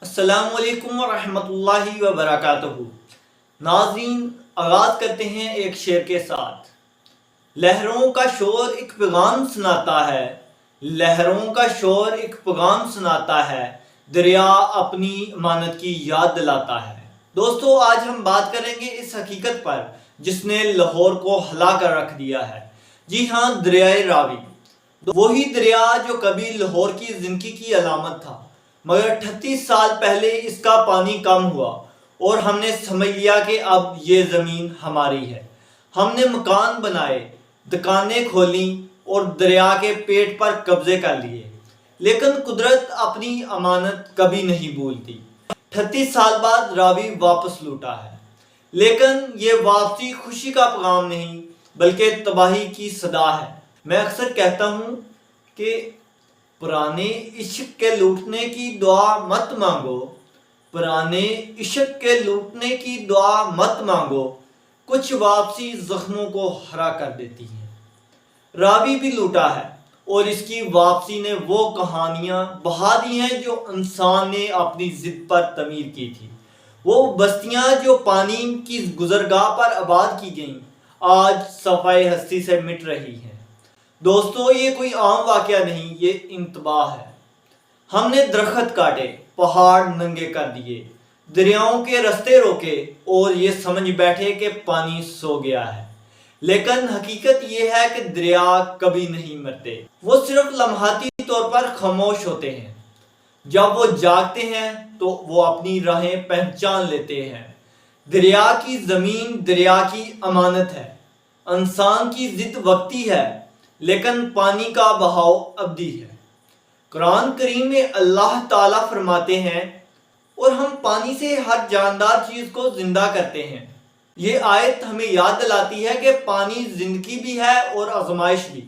السلام علیکم ورحمۃ اللہ وبرکاتہ۔ ناظرین، آغاز کرتے ہیں ایک شعر کے ساتھ۔ لہروں کا شور ایک پیغام سناتا ہے، لہروں کا شور ایک پیغام سناتا ہے، دریا اپنی امانت کی یاد دلاتا ہے۔ دوستو، آج ہم بات کریں گے اس حقیقت پر جس نے لاہور کو ہلا کر رکھ دیا ہے۔ جی ہاں، دریائے راوی، وہی دریا جو کبھی لاہور کی زندگی کی علامت تھا، مگر 38 سال پہلے اس کا پانی کم ہوا اور ہم نے سمجھ لیا کہ اب یہ زمین ہماری ہے۔ ہم نے مکان بنائے، دکانیں کھولیں اور دریا کے پیٹ پر قبضے کر لیے، لیکن قدرت اپنی امانت کبھی نہیں بھولتی۔ 38 سال بعد راوی واپس لوٹا ہے، لیکن یہ واپسی خوشی کا پیغام نہیں بلکہ تباہی کی صدا ہے۔ میں اکثر کہتا ہوں کہ پرانے عشق کے لوٹنے کی دعا مت مانگو، پرانے عشق کے لوٹنے کی دعا مت مانگو، کچھ واپسی زخموں کو ہرا کر دیتی ہے۔ راوی بھی لوٹا ہے اور اس کی واپسی نے وہ کہانیاں بہا دی ہیں جو انسان نے اپنی ضد پر تعمیر کی تھی۔ وہ بستیاں جو پانی کی گزرگاہ پر آباد کی گئیں، آج صفحۂ ہستی سے مٹ رہی ہیں۔ دوستو، یہ کوئی عام واقعہ نہیں، یہ انتباہ ہے۔ ہم نے درخت کاٹے، پہاڑ ننگے کر دیے، دریاؤں کے رستے روکے اور یہ سمجھ بیٹھے کہ پانی سو گیا ہے، لیکن حقیقت یہ ہے کہ دریا کبھی نہیں مرتے، وہ صرف لمحاتی طور پر خاموش ہوتے ہیں۔ جب وہ جاگتے ہیں تو وہ اپنی راہیں پہچان لیتے ہیں۔ دریا کی زمین دریا کی امانت ہے، انسان کی ضد وقتی ہے لیکن پانی کا بہاؤ ابدی ہے۔ قرآن کریم میں اللہ تعالیٰ فرماتے ہیں، اور ہم پانی سے ہر جاندار چیز کو زندہ کرتے ہیں۔ یہ آیت ہمیں یاد دلاتی ہے کہ پانی زندگی بھی ہے اور آزمائش بھی۔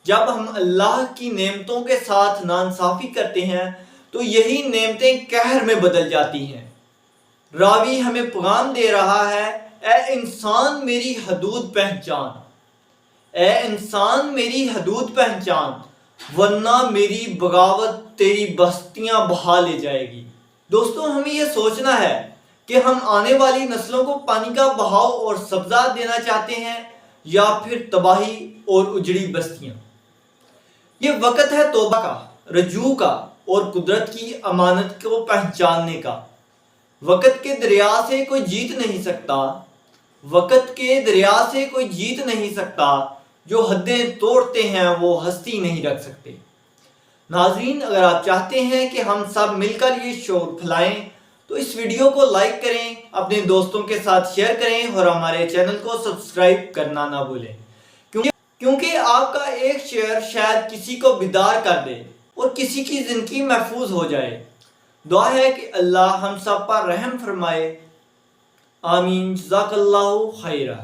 جب ہم اللہ کی نعمتوں کے ساتھ ناانصافی کرتے ہیں تو یہی نعمتیں قہر میں بدل جاتی ہیں۔ راوی ہمیں پیغام دے رہا ہے، اے انسان میری حدود پہچان، اے انسان میری حدود پہچان، ورنہ میری بغاوت تیری بستیاں بہا لے جائے گی۔ دوستو، ہمیں یہ سوچنا ہے کہ ہم آنے والی نسلوں کو پانی کا بہاؤ اور سبزہ دینا چاہتے ہیں یا پھر تباہی اور اجڑی بستیاں۔ یہ وقت ہے توبہ کا، رجوع کا اور قدرت کی امانت کو پہچاننے کا۔ وقت کے دریا سے کوئی جیت نہیں سکتا، وقت کے دریا سے کوئی جیت نہیں سکتا، جو حدیں توڑتے ہیں وہ ہستی نہیں رکھ سکتے۔ ناظرین، اگر آپ چاہتے ہیں کہ ہم سب مل کر یہ شعور پھیلائیں تو اس ویڈیو کو لائک کریں، اپنے دوستوں کے ساتھ شیئر کریں اور ہمارے چینل کو سبسکرائب کرنا نہ بھولیں، کیونکہ آپ کا ایک شیئر شاید کسی کو بیدار کر دے اور کسی کی زندگی محفوظ ہو جائے۔ دعا ہے کہ اللہ ہم سب پر رحم فرمائے۔ آمین۔ جزاک اللہ خیرہ۔